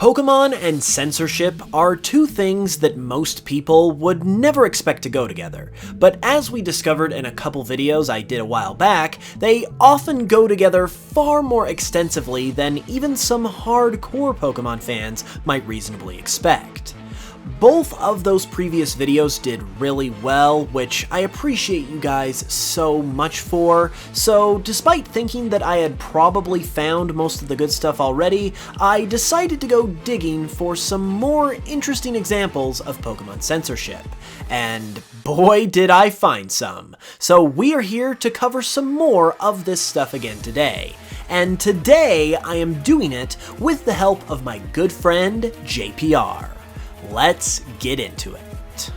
Pokémon and censorship are two things that most people would never expect to go together, but as we discovered in a couple videos I did a while back, they often go together far more extensively than even some hardcore Pokémon fans might reasonably expect. Both of those previous videos did really well, which I appreciate you guys so much for, so despite thinking that I had probably found most of the good stuff already, I decided to go digging for some more interesting examples of Pokémon censorship. And boy did I find some! So we are here to cover some more of this stuff again today. And today I am doing it with the help of my good friend JPR. Let's get into it.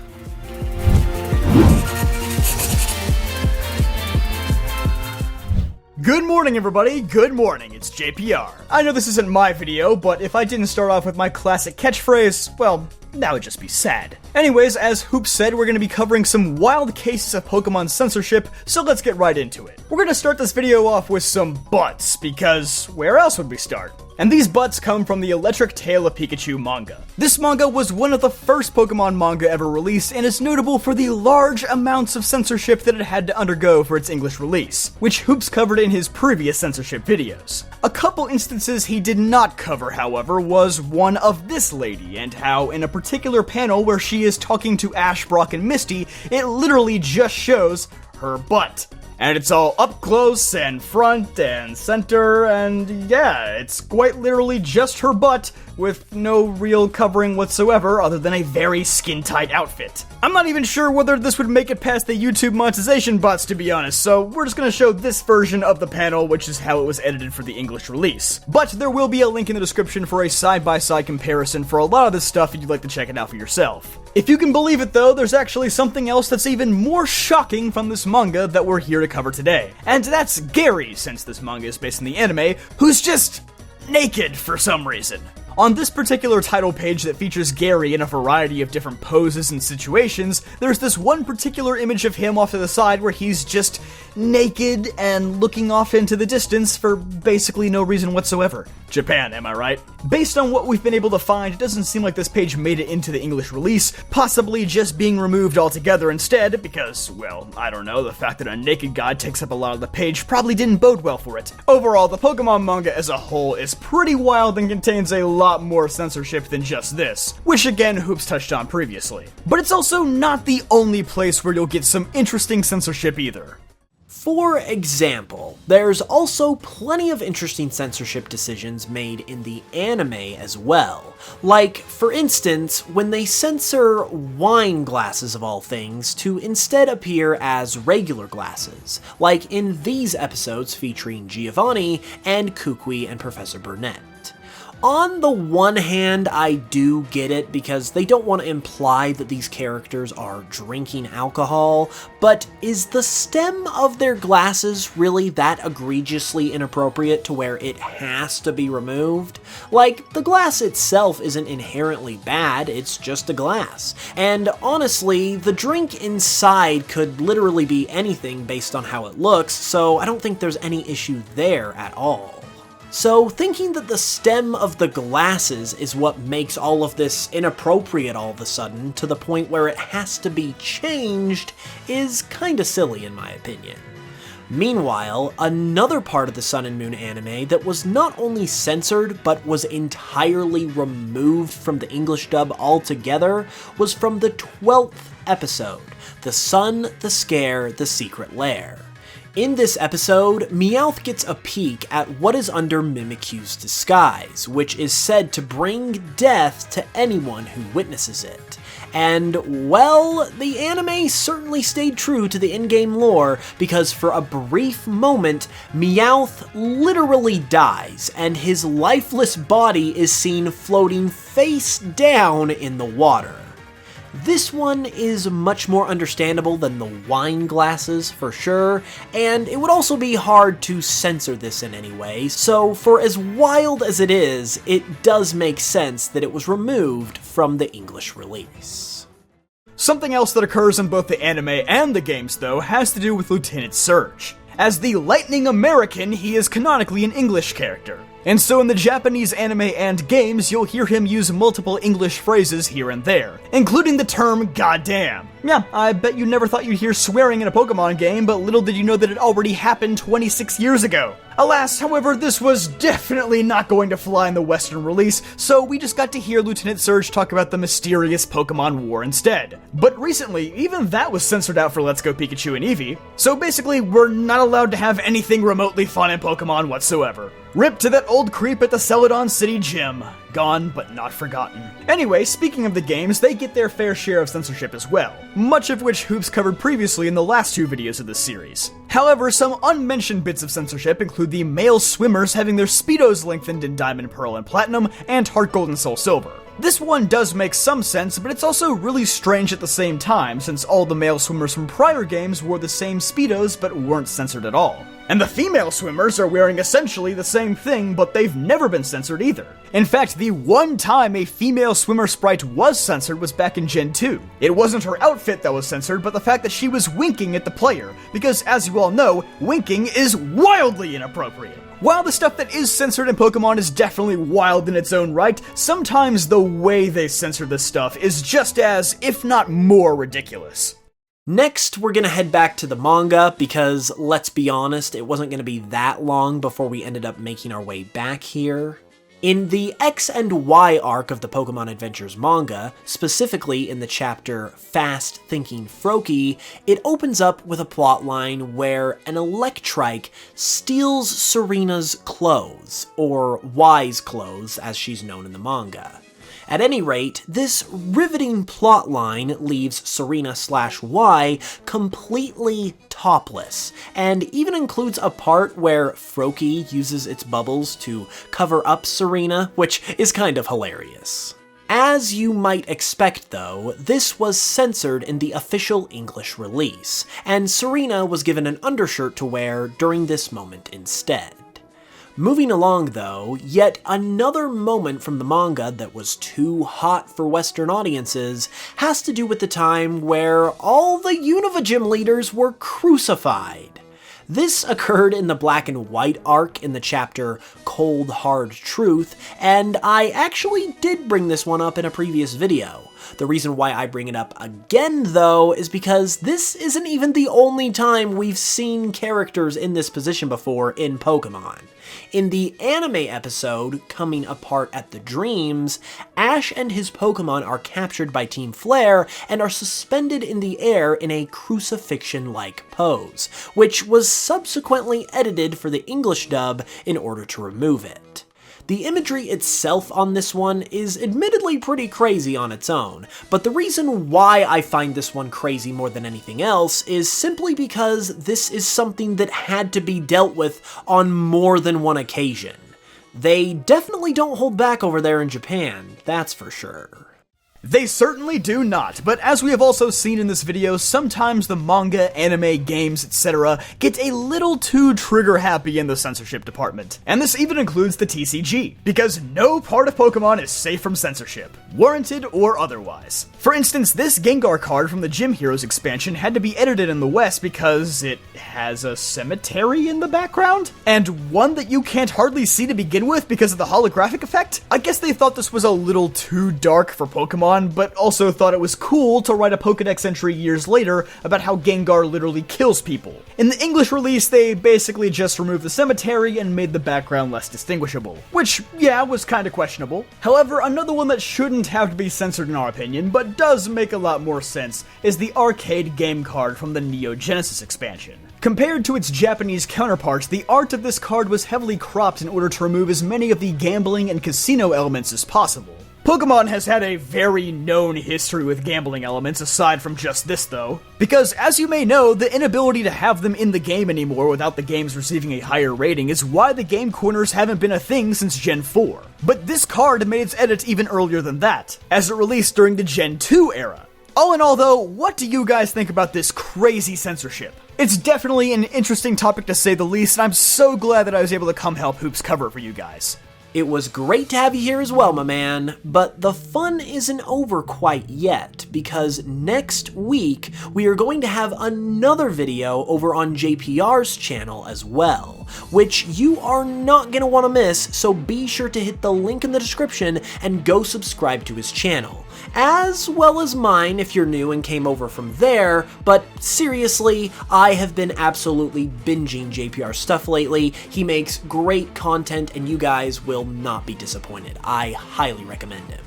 Good morning, everybody. Good morning. It's JPR. I know this isn't my video, but if I didn't start off with my classic catchphrase, well, that would just be sad. Anyways, as Hoops said, we're going to be covering some wild cases of Pokemon censorship, so let's get right into it. We're going to start this video off with some butts, because where else would we start? And these butts come from the Electric Tale of Pikachu manga. This manga was one of the first Pokemon manga ever released and is notable for the large amounts of censorship that it had to undergo for its English release, which Hoops covered in his previous censorship videos. A couple instances he did not cover, however, was one of this lady, and how in a particular panel where she is talking to Ash, Brock, and Misty, it literally just shows her butt. And it's all up close and front and center, and yeah, it's quite literally just her butt with no real covering whatsoever other than a very skin-tight outfit. I'm not even sure whether this would make it past the YouTube monetization bots, to be honest, so we're just gonna show this version of the panel, which is how it was edited for the English release. But there will be a link in the description for a side-by-side comparison for a lot of this stuff if you'd like to check it out for yourself. If you can believe it though, there's actually something else that's even more shocking from this manga that we're here to cover today. And that's Gary, since this manga is based on the anime, who's just naked for some reason. On this particular title page that features Gary in a variety of different poses and situations, there's this one particular image of him off to the side where he's just naked and looking off into the distance for basically no reason whatsoever. Japan, am I right? Based on what we've been able to find, it doesn't seem like this page made it into the English release, possibly just being removed altogether instead, because, well, I don't know, the fact that a naked guy takes up a lot of the page probably didn't bode well for it. Overall, the Pokemon manga as a whole is pretty wild and contains a lot more censorship than just this, which again Hoops touched on previously. But it's also not the only place where you'll get some interesting censorship either. For example, there's also plenty of interesting censorship decisions made in the anime as well. Like, for instance, when they censor wine glasses of all things to instead appear as regular glasses, like in these episodes featuring Giovanni and Kukui and Professor Burnett. On the one hand, I do get it because they don't want to imply that these characters are drinking alcohol, but is the stem of their glasses really that egregiously inappropriate to where it has to be removed? Like, the glass itself isn't inherently bad, it's just a glass. And honestly, the drink inside could literally be anything based on how it looks, so I don't think there's any issue there at all. So thinking that the stem of the glasses is what makes all of this inappropriate all of a sudden to the point where it has to be changed is kinda silly in my opinion. Meanwhile, another part of the Sun and Moon anime that was not only censored but was entirely removed from the English dub altogether was from the 12th episode, The Sun, the Scare, the Secret Lair. In this episode, Meowth gets a peek at what is under Mimikyu's disguise, which is said to bring death to anyone who witnesses it. And, well, the anime certainly stayed true to the in-game lore, because for a brief moment, Meowth literally dies, and his lifeless body is seen floating face down in the water. This one is much more understandable than the wine glasses, for sure, and it would also be hard to censor this in any way, so for as wild as it is, it does make sense that it was removed from the English release. Something else that occurs in both the anime and the games, though, has to do with Lieutenant Surge. As the Lightning American, he is canonically an English character. And so in the Japanese anime and games, you'll hear him use multiple English phrases here and there, including the term goddamn. Yeah, I bet you never thought you'd hear swearing in a Pokemon game, but little did you know that it already happened 26 years ago. Alas, however, this was definitely not going to fly in the Western release, so we just got to hear Lieutenant Surge talk about the mysterious Pokemon War instead. But recently, even that was censored out for Let's Go Pikachu and Eevee, so basically we're not allowed to have anything remotely fun in Pokemon whatsoever. Rip to that old creep at the Celadon City Gym. Gone, but not forgotten. Anyway, speaking of the games, they get their fair share of censorship as well, much of which Hoops covered previously in the last 2 videos of this series. However, some unmentioned bits of censorship include the male swimmers having their speedos lengthened in Diamond, Pearl, and Platinum, and Heart Gold and Soul Silver. This one does make some sense, but it's also really strange at the same time, since all the male swimmers from prior games wore the same speedos but weren't censored at all. And the female swimmers are wearing essentially the same thing, but they've never been censored either. In fact, the one time a female swimmer sprite was censored was back in Gen 2. It wasn't her outfit that was censored, but the fact that she was winking at the player, because as you all know, winking is wildly inappropriate. While the stuff that is censored in Pokemon is definitely wild in its own right, sometimes the way they censor this stuff is just as, if not more, ridiculous. Next, we're gonna head back to the manga, because, let's be honest, it wasn't gonna be that long before we ended up making our way back here. In the X and Y arc of the Pokemon Adventures manga, specifically in the chapter Fast Thinking Froakie, it opens up with a plotline where an Electrike steals Serena's clothes, or Y's clothes as she's known in the manga. At any rate, this riveting plotline leaves Serena/Y completely topless, and even includes a part where Froakie uses its bubbles to cover up Serena, which is kind of hilarious. As you might expect though, this was censored in the official English release, and Serena was given an undershirt to wear during this moment instead. Moving along though, yet another moment from the manga that was too hot for Western audiences has to do with the time where all the Unova Gym leaders were crucified. This occurred in the Black and White arc in the chapter Cold Hard Truth, and I actually did bring this one up in a previous video. The reason why I bring it up again, though, is because this isn't even the only time we've seen characters in this position before in Pokemon. In the anime episode, Coming Apart at the Dreams, Ash and his Pokemon are captured by Team Flare and are suspended in the air in a crucifixion-like pose, which was subsequently edited for the English dub in order to remove it. The imagery itself on this one is admittedly pretty crazy on its own, but the reason why I find this one crazy more than anything else is simply because this is something that had to be dealt with on more than one occasion. They definitely don't hold back over there in Japan, that's for sure. They certainly do not, but as we have also seen in this video, sometimes the manga, anime, games, etc. get a little too trigger-happy in the censorship department. And this even includes the TCG, because no part of Pokemon is safe from censorship, warranted or otherwise. For instance, this Gengar card from the Gym Heroes expansion had to be edited in the West because it has a cemetery in the background, and one that you can't hardly see to begin with because of the holographic effect. I guess they thought this was a little too dark for Pokemon, but also thought it was cool to write a Pokedex entry years later about how Gengar literally kills people. In the English release, they basically just removed the cemetery and made the background less distinguishable, which, yeah, was kinda questionable. However, another one that shouldn't have to be censored in our opinion, but does make a lot more sense, is the arcade game card from the Neo Genesis expansion. Compared to its Japanese counterparts, the art of this card was heavily cropped in order to remove as many of the gambling and casino elements as possible. Pokemon has had a very known history with gambling elements aside from just this though, because as you may know, the inability to have them in the game anymore without the games receiving a higher rating is why the game corners haven't been a thing since Gen 4. But this card made its edit even earlier than that, as it released during the Gen 2 era. All in all though, what do you guys think about this crazy censorship? It's definitely an interesting topic to say the least, and I'm so glad that I was able to come help Hoops cover it for you guys. It was great to have you here as well, my man, but the fun isn't over quite yet, because next week we are going to have another video over on JPR's channel as well. channel, which you are not going to want to miss, so be sure to hit the link in the description and go subscribe to his channel. As well as mine if you're new and came over from there, but seriously, I have been absolutely binging JPR stuff lately. He makes great content and you guys will not be disappointed. I highly recommend him.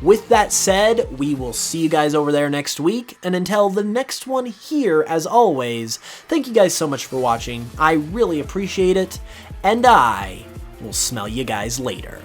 With that said, we will see you guys over there next week, and until the next one here, as always, thank you guys so much for watching. I really appreciate it, and I will smell you guys later.